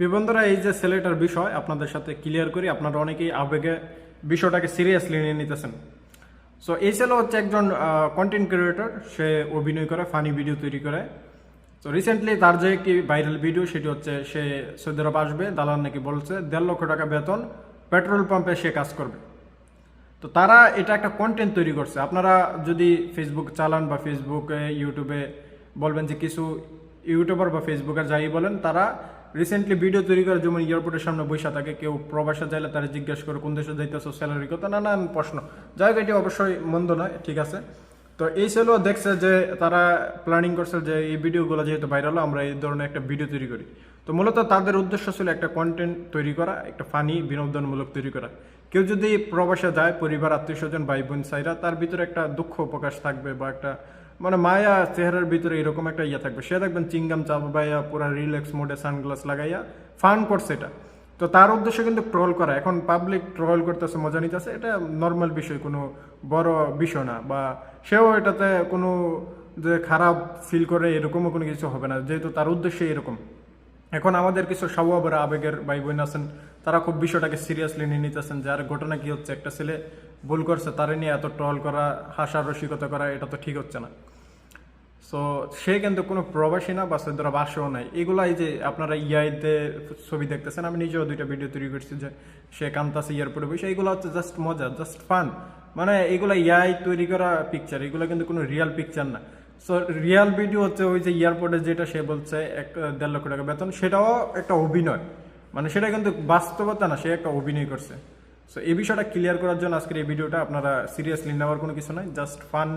বন্ধুরা, এই যে ছেলেটার বিষয় আপনাদের সাথে ক্লিয়ার করি, আপনারা অনেকেই আবেগে বিষয়টাকে সিরিয়াসলি নিয়ে নিতেছেন। সো এই ছেলে হচ্ছে একজন কন্টেন্ট ক্রিয়েটর, সে অভিনয় করে, ফানি ভিডিও তৈরি করে। তো রিসেন্টলি তার যে একটি ভাইরাল ভিডিও, সেটি হচ্ছে সে সৌদি আরব আসবে, দালাল নাকি বলছে 1.5 লক্ষ টাকা বেতন, পেট্রোল পাম্পে সে কাজ করবে। তো তারা এটা একটা কন্টেন্ট তৈরি করছে। আপনারা যদি ফেসবুক চালান বা ফেসবুকে ইউটিউবে বলবেন যে কিছু ইউটিউবার বা ফেসবুকার যাই বলেন, তারা রিসেন্টলি ভিডিও তৈরি করে, যেমন এয়ারপোর্টের সামনে বৈশা থাকে, কেউ প্রবাসে যাইলে তারা জিজ্ঞেস করে কোন দেশে যাইতেছো, স্যালারি কত, নানান প্রশ্ন। যাই হোক, এটি অবশ্যই মন্দ নয়, ঠিক আছে। তো এই ছেলেও দেখছে যে তারা প্ল্যানিং করছে যে এই ভিডিওগুলো যেহেতু ভাইরাল, আমরা এই ধরনের একটা ভিডিও তৈরি করি। তো মূলত তাদের উদ্দেশ্য ছিল একটা কন্টেন্ট তৈরি করা, একটা ফানি বিনোদনমূলক তৈরি করা। কেউ যদি প্রবাসে যায়, পরিবার, আত্মীয় স্বজন, ভাই বোন সাইরা, তার ভিতরে একটা দুঃখ প্রকাশ থাকবে বা একটা মানে মায়া চেহারার ভিতরে এরকম একটা ইয়ে থাকবে। সে দেখবেন চিংগাম চাবাইয়া পুরা রিল্যাক্স মোডে সানগ্লাস লাগাইয়া ফান করছে এটা। তো তার উদ্দেশ্য কিন্তু ট্রল করা। এখন পাবলিক ট্রল করতেছে, মজা নিতেছে, এটা নর্মাল বিষয়, কোনো বড় বিষয় না। বা সেও এটাতে কোনো যে খারাপ ফিল করে এরকমও কোনো কিছু হবে না, যেহেতু তার উদ্দেশ্য এরকম। এখন আমাদের কিছু স্বভাবের আবেগের ভাই বোন আছেন, তারা খুব বিষয়টাকে সিরিয়াসলি নিয়ে নিতেছেন যে আর ঘটনা কি হচ্ছে, একটা ছেলে ভুল করছে, তারে নিয়ে এত ট্রল করা, হাসার রসিকতা করা, এটা তো ঠিক হচ্ছে না। সো সে কিন্তু কোনো প্রবাসী না বা সৌদিরা বাসও নাই। এগুলাই যে আপনারা ইয়াইতে ছবি দেখতেছেন, আমি নিজেও 2টা ভিডিও তৈরি করছি যে সে কান্তাসে এয়ারপোর্টে বসে, এগুলো হচ্ছে জাস্ট মজা, জাস্ট ফান। মানে এগুলো ইয়াই তৈরি করা পিকচার, এগুলো কিন্তু কোনো রিয়াল পিকচার না। সো রিয়াল ভিডিও হচ্ছে ওই যে এয়ারপোর্টে যেটা সে বলছে 1.5 লক্ষ টাকা বেতন, সেটাও একটা অভিনয়। মানে সেটা কিন্তু বাস্তবতা না, সে একটা অভিনয় করছে। সো এই বিষয়টা ক্লিয়ার করার জন্য আজকের এই ভিডিওটা। আপনারা সিরিয়াসলি নেওয়ার কোনো কিছু নাই, জাস্ট ফান।